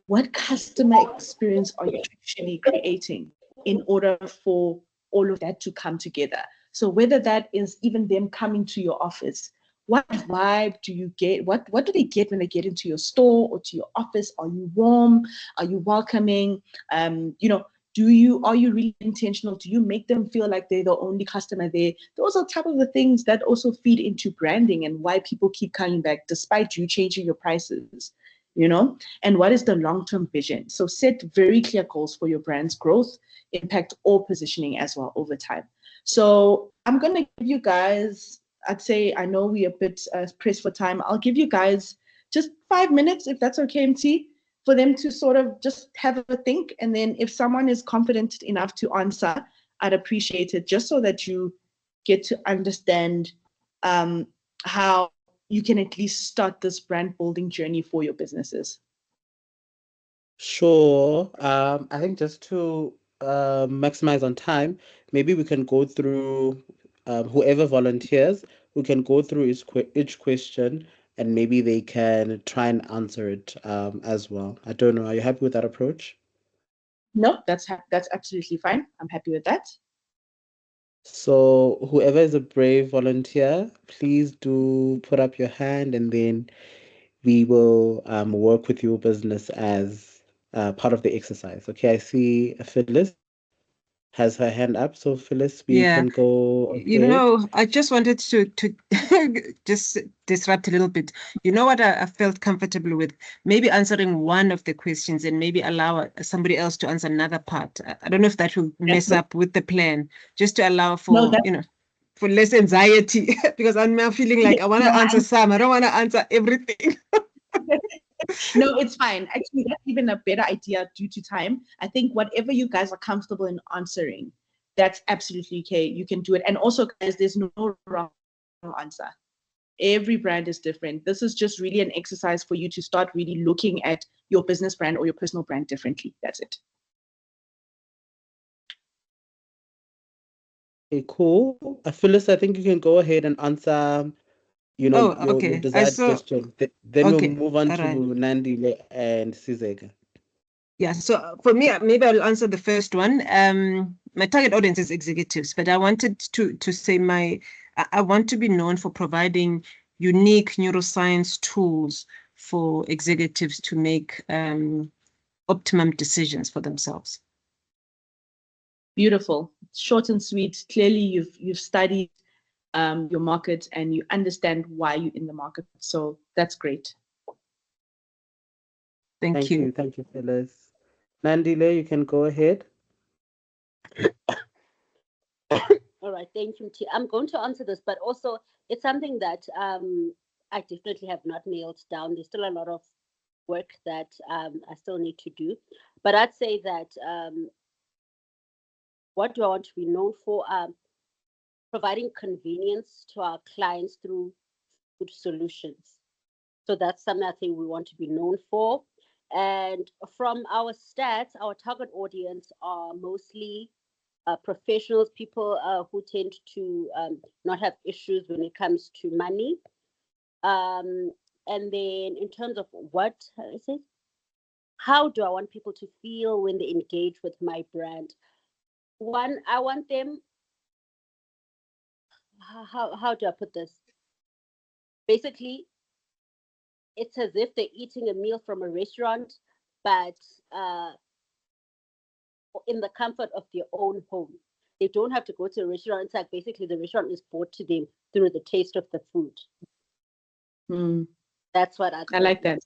What customer experience are you actually creating in order for all of that to come together? So whether that is even them coming to your office, what vibe do you get? What do they get when they get into your store or to your office? Are you warm? Are you welcoming? Are you really intentional? Do you make them feel like they're the only customer there? Those are type of the things that also feed into branding and why people keep coming back despite you changing your prices. And what is the long-term vision? So set very clear goals for your brand's growth, impact, or positioning as well over time. So I'm going to give you guys, I'd say, I know we're a bit pressed for time. I'll give you guys just 5 minutes, if that's okay, MT, for them to sort of just have a think. And then if someone is confident enough to answer, I'd appreciate it just so that you get to understand how you can at least start this brand building journey for your businesses. Sure. I think just to maximize on time, maybe we can go through whoever volunteers, we can go through each question and maybe they can try and answer it as well. I don't know. Are you happy with that approach? No, that's absolutely fine. I'm happy with that. So whoever is a brave volunteer, please do put up your hand and then we will work with your business as part of the exercise. Okay, I see Phyllis has her hand up. So Phyllis, we Yeah. can go ahead. I just wanted to just disrupt a little bit. You know what I felt comfortable with? Maybe answering one of the questions and maybe allow somebody else to answer another part. I don't know if that will mess up with the plan, just to allow for, for less anxiety because I'm now feeling like I want to answer some. I don't want to answer everything. No, it's fine. Actually, that's even a better idea due to time. I think whatever you guys are comfortable in answering, that's absolutely okay. You can do it. And also, guys, there's no wrong answer. Every brand is different. This is just really an exercise for you to start really looking at your business brand or your personal brand differently. That's it. Okay, cool. Phyllis, I think you can go ahead and answer, your desired question. Then we'll move on to Nandile and Sizeka. Yeah, so for me, maybe I'll answer the first one. My target audience is executives, but I wanted to say I want to be known for providing unique neuroscience tools for executives to make optimum decisions for themselves. Beautiful, short and sweet. Clearly, you've studied your market and you understand why you're in the market. So that's great. Thank you. Thank you, Phyllis. Nandile, you can go ahead. All right, thank you, T. I'm going to answer this, but also it's something that I definitely have not nailed down. There's still a lot of work that I still need to do. But I'd say that what do I want to be known for? Providing convenience to our clients through food solutions. So that's something we want to be known for. And from our stats, our target audience are mostly professionals, people who tend to not have issues when it comes to money. And then in terms of what is it? How do I want people to feel when they engage with my brand? One, I want them, how do I put this? Basically, it's as if they're eating a meal from a restaurant, but in the comfort of their own home. They don't have to go to a restaurant. It's like basically the restaurant is brought to them through the taste of the food. That's what I like that.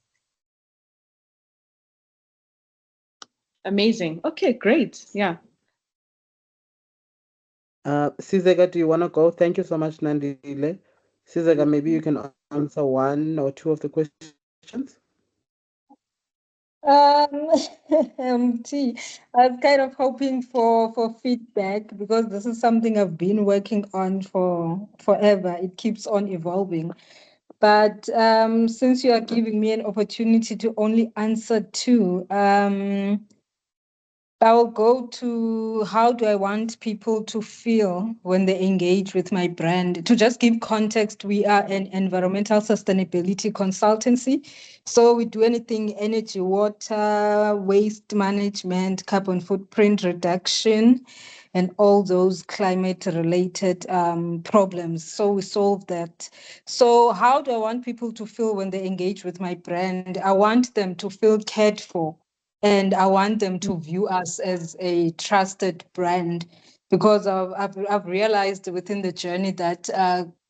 Amazing. Okay, great. Yeah. Sizeka, do you want to go? Thank you so much, Nandile. Sizeka, maybe you can answer one or two of the questions. T, I was kind of hoping for feedback because this is something I've been working on for forever. It keeps on evolving. But since you are giving me an opportunity to only answer two, I'll go to how do I want people to feel when they engage with my brand? To just give context, we are an environmental sustainability consultancy. So we do anything energy, water, waste management, carbon footprint reduction, and all those climate related problems. So we solve that. So how do I want people to feel when they engage with my brand? I want them to feel cared for. And I want them to view us as a trusted brand because I've realized within the journey that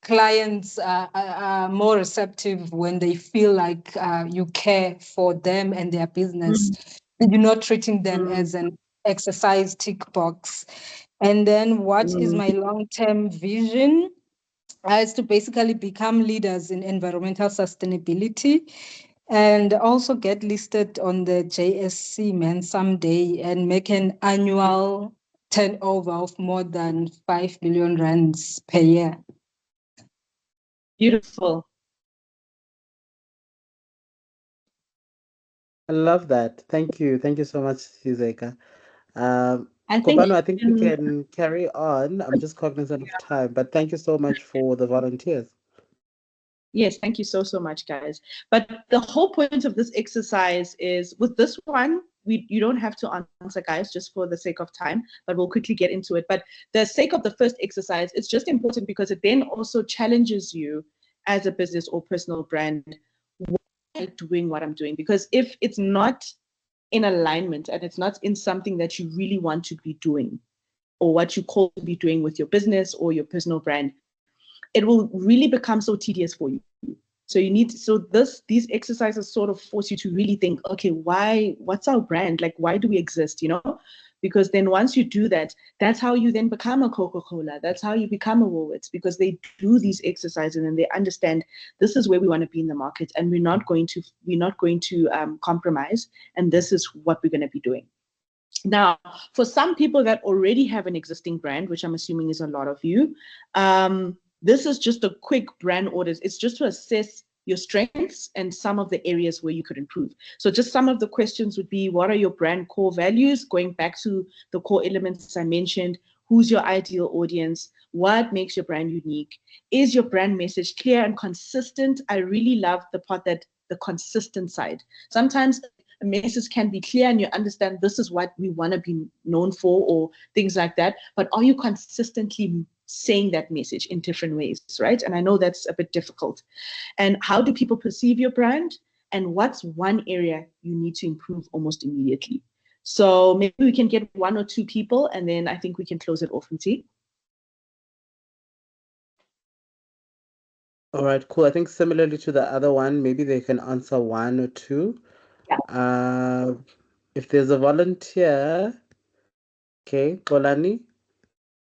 clients are more receptive when they feel like you care for them and their business. And you're not treating them as an exercise tick box. And then what is my long-term vision? Is to basically become leaders in environmental sustainability and also get listed on the JSE man someday and make an annual turnover of more than 5 billion rands per year. Beautiful. I love that. Thank you. Thank you so much, Sizeka. I think, Kopano, I think we can carry on. I'm just cognizant of time, but thank you so much for the volunteers. yes, thank you so much, guys. But the whole point of this exercise is with this one, you don't have to answer, guys, just for the sake of time, but we'll quickly get into it. But the sake of the first exercise, it's just important because it then also challenges you as a business or personal brand. Why am I doing what I'm doing? Because if it's not in alignment and it's not in something that you really want to be doing or what you call to be doing with your business or your personal brand, it will really become so tedious for you. So these exercises sort of force you to really think, okay, what's our brand? Like, why do we exist, Because then once you do that, that's how you then become a Coca-Cola. That's how you become a Woolworths, because they do these exercises and they understand this is where we want to be in the market and we're not going to compromise. And this is what we're going to be doing. Now, for some people that already have an existing brand, which I'm assuming is a lot of you, this is just a quick brand audit. It's just to assess your strengths and some of the areas where you could improve. So just some of the questions would be, what are your brand core values? Going back to the core elements I mentioned, who's your ideal audience? What makes your brand unique? Is your brand message clear and consistent? I really love the part that the consistent side. Sometimes a message can be clear and you understand this is what we want to be known for or things like that, but are you consistently saying that message in different ways, right? And I know that's a bit difficult. And how do people perceive your brand? And what's one area you need to improve almost immediately? So maybe we can get one or two people and then I think we can close it off and see. All right, cool. I think similarly to the other one, maybe they can answer one or two. Yeah. If there's a volunteer, okay, Kolani,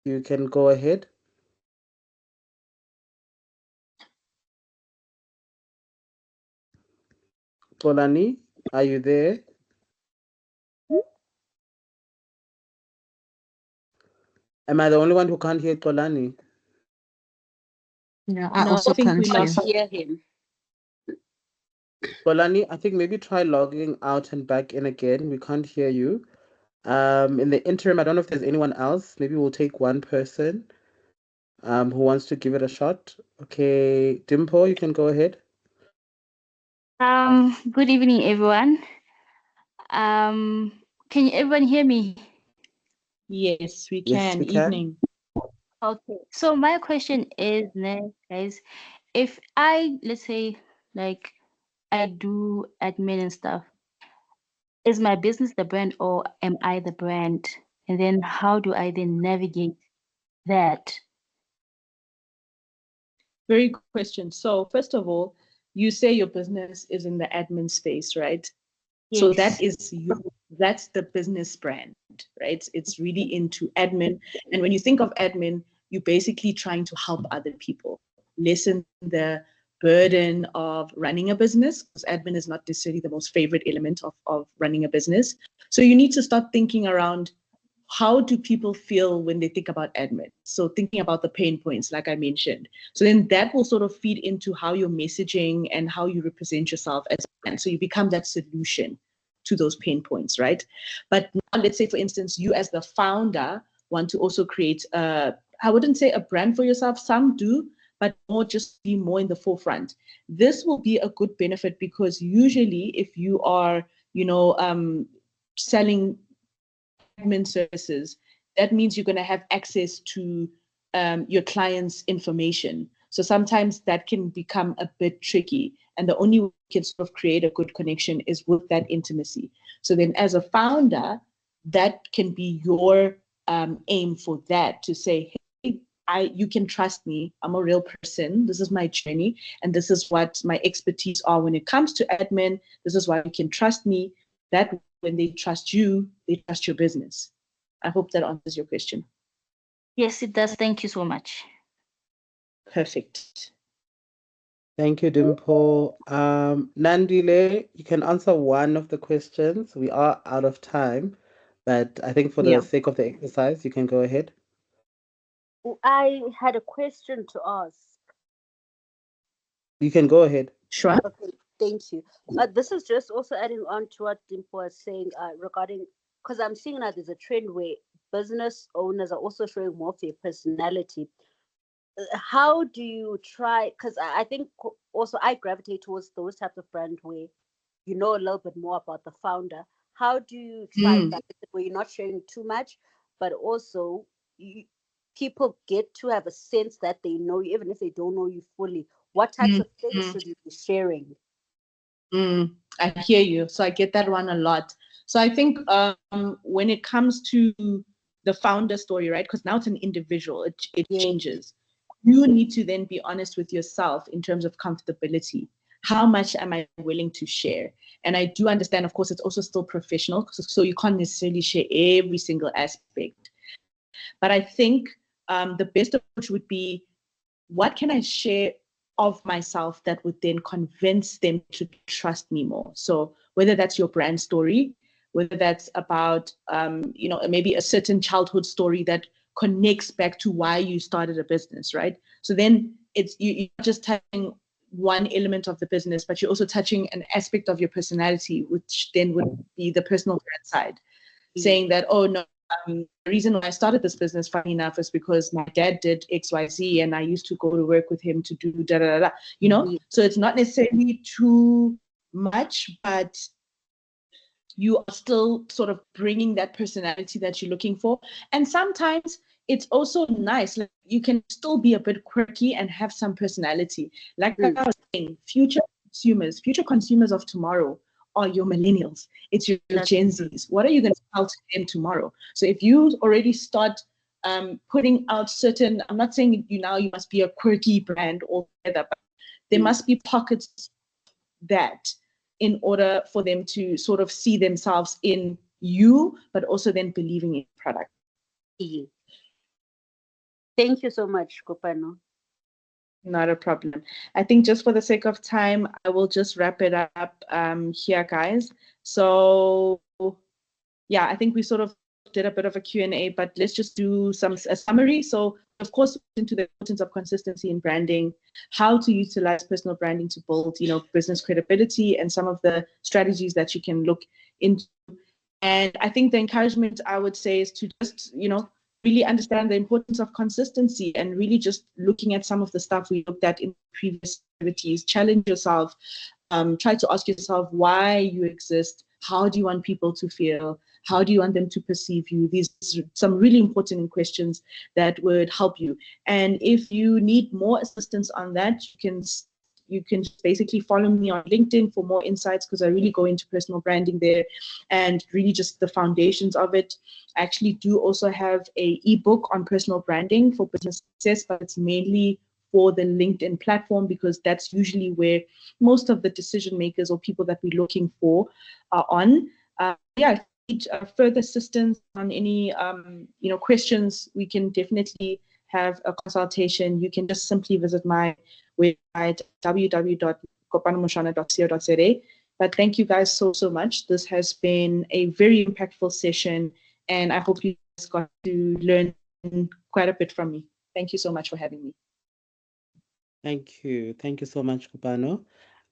you can go ahead. Kolani, are you there? Am I the only one who can't hear Kolani? Yeah, I No, also I think can't we hear. lost Hear him. Bolani, I think maybe try logging out and back in again. We can't hear you. In the interim, I don't know if there's anyone else. Maybe we'll take one person who wants to give it a shot. Okay, Dimple, you can go ahead. Good evening, everyone. Can everyone hear me? Yes, we Yes, can. we can. Evening. Okay. So my question is, guys, if let's say, like, I do admin and stuff, is my business the brand or am I the brand? And then how do I then navigate that? Very good question. So first of all, you say your business is in the admin space, right? So that is that's the business brand, right? It's really into admin. And when you think of admin, you're basically trying to help other people lessen the burden of running a business, because admin is not necessarily the most favorite element of running a business. So you need to start thinking around, how do people feel when they think about admin? So thinking about the pain points, like I mentioned. So then that will sort of feed into how you're messaging and how you represent yourself as a brand. So you become that solution to those pain points, right? But now let's say, for instance, you as the founder want to also create I wouldn't say a brand for yourself. Some do, but more just be more in the forefront. This will be a good benefit because usually if you are, selling admin services, that means you're going to have access to your client's information. So sometimes that can become a bit tricky. And the only way you can sort of create a good connection is with that intimacy. So then as a founder, that can be your aim for that, to say, hey, you can trust me. I'm a real person. This is my journey. And this is what my expertise are when it comes to admin. This is why you can trust me. That when they trust you, they trust your business. I hope that answers your question. Yes, it does. Thank you so much. Perfect. Thank you, Dimple. Nandile, you can answer one of the questions. We are out of time, but I think for the sake of the exercise, you can go ahead. I had a question to ask. You can go ahead. Sure. Okay, thank you. This is just also adding on to what Dimple was saying regarding, because I'm seeing now there's a trend where business owners are also showing more of their personality. How do you try? Because I think also I gravitate towards those types of brands where you know a little bit more about the founder. How do you try that where you're not sharing too much, but also people get to have a sense that they know you, even if they don't know you fully? What types of things should you be sharing? I hear you. So I get that one a lot. So I think when it comes to the founder story, right? Because now it's an individual, it changes. You need to then be honest with yourself in terms of comfortability. How much am I willing to share? And I do understand, of course, it's also still professional, so you can't necessarily share every single aspect. But I think the best approach would be, what can I share of myself that would then convince them to trust me more? So whether that's your brand story, whether that's about maybe a certain childhood story that connects back to why you started a business, right? So then you're not just touching one element of the business, but you're also touching an aspect of your personality, which then would be the personal brand side, saying that, oh no, the reason why I started this business, funny enough, is because my dad did XYZ and I used to go to work with him to do da da da, So it's not necessarily too much, but you are still sort of bringing that personality that you're looking for. And sometimes it's also nice, like, you can still be a bit quirky and have some personality. Like I was saying, future consumers of tomorrow are your millennials. It's your Gen Zs. What are you going to tell to them tomorrow? So if you already start putting out certain, I'm not saying you must be a quirky brand altogether, but there must be pockets that, in order for them to sort of see themselves in you, but also then believing in the product. Thank you so much, Kopano. Not a problem. I think just for the sake of time, I will just wrap it up here, guys. So yeah, I think we sort of did a bit of a Q&A, but let's just do a summary. So of course, into the importance of consistency in branding, how to utilize personal branding to build, business credibility, and some of the strategies that you can look into. And I think the encouragement I would say is to just, really understand the importance of consistency, and really just looking at some of the stuff we looked at in previous activities. Challenge yourself. Try to ask yourself why you exist. How do you want people to feel? How do you want them to perceive you? These are some really important questions that would help you. And if you need more assistance on that, you can basically follow me on LinkedIn for more insights, because I really go into personal branding there and really just the foundations of it. I actually do also have an ebook on personal branding for business success, but it's mainly for the LinkedIn platform, because that's usually where most of the decision makers or people that we're looking for are on. If you need further assistance on any questions, we can definitely have a consultation. You can just simply visit my website, www.kopanomoshana.co.za. But thank you guys so much. This has been a very impactful session, and I hope you guys got to learn quite a bit from me. Thank you so much for having me. Thank you. Thank you so much, Kopano.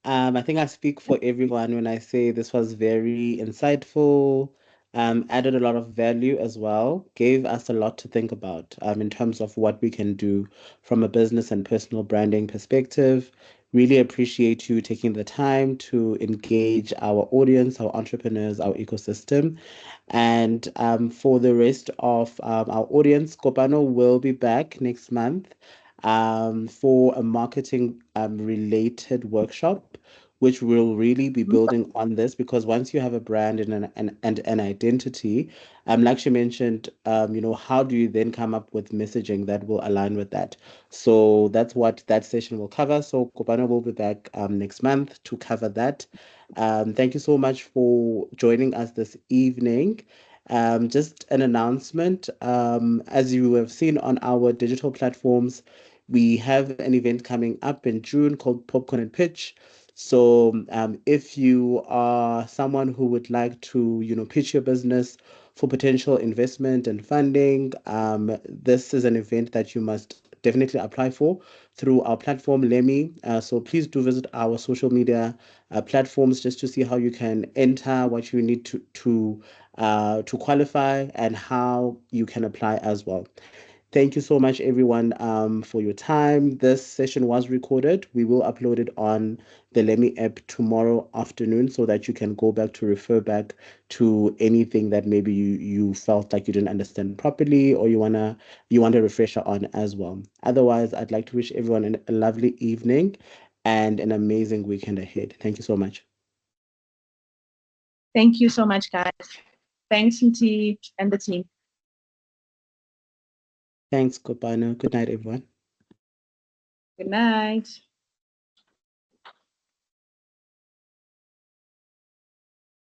I think I speak for everyone when I say this was very insightful, added a lot of value as well, gave us a lot to think about in terms of what we can do from a business and personal branding perspective. Really appreciate you taking the time to engage our audience, our entrepreneurs, our ecosystem. And for the rest of our audience, Kopano will be back next month for a marketing related workshop, which will really be building on this, because once you have a brand and an identity, like she mentioned, how do you then come up with messaging that will align with that? So that's what that session will cover. So Kopano will be back next month to cover that. Thank you so much for joining us this evening. Just an announcement, as you have seen on our digital platforms, we have an event coming up in June called Popcorn and Pitch. So if you are someone who would like to, pitch your business for potential investment and funding, this is an event that you must definitely apply for through our platform, Lemmy. So please do visit our social media platforms just to see how you can enter, what you need to qualify, and how you can apply as well. Thank you so much, everyone, for your time. This session was recorded. We will upload it on the Lemmy app tomorrow afternoon, so that you can go back to refer back to anything that maybe you felt like you didn't understand properly, or you want a refresher on as well. Otherwise, I'd like to wish everyone a lovely evening and an amazing weekend ahead. Thank you so much. Thank you so much, guys. Thanks, Mti and the team. Thanks, Kopano. Good night, everyone. Good night.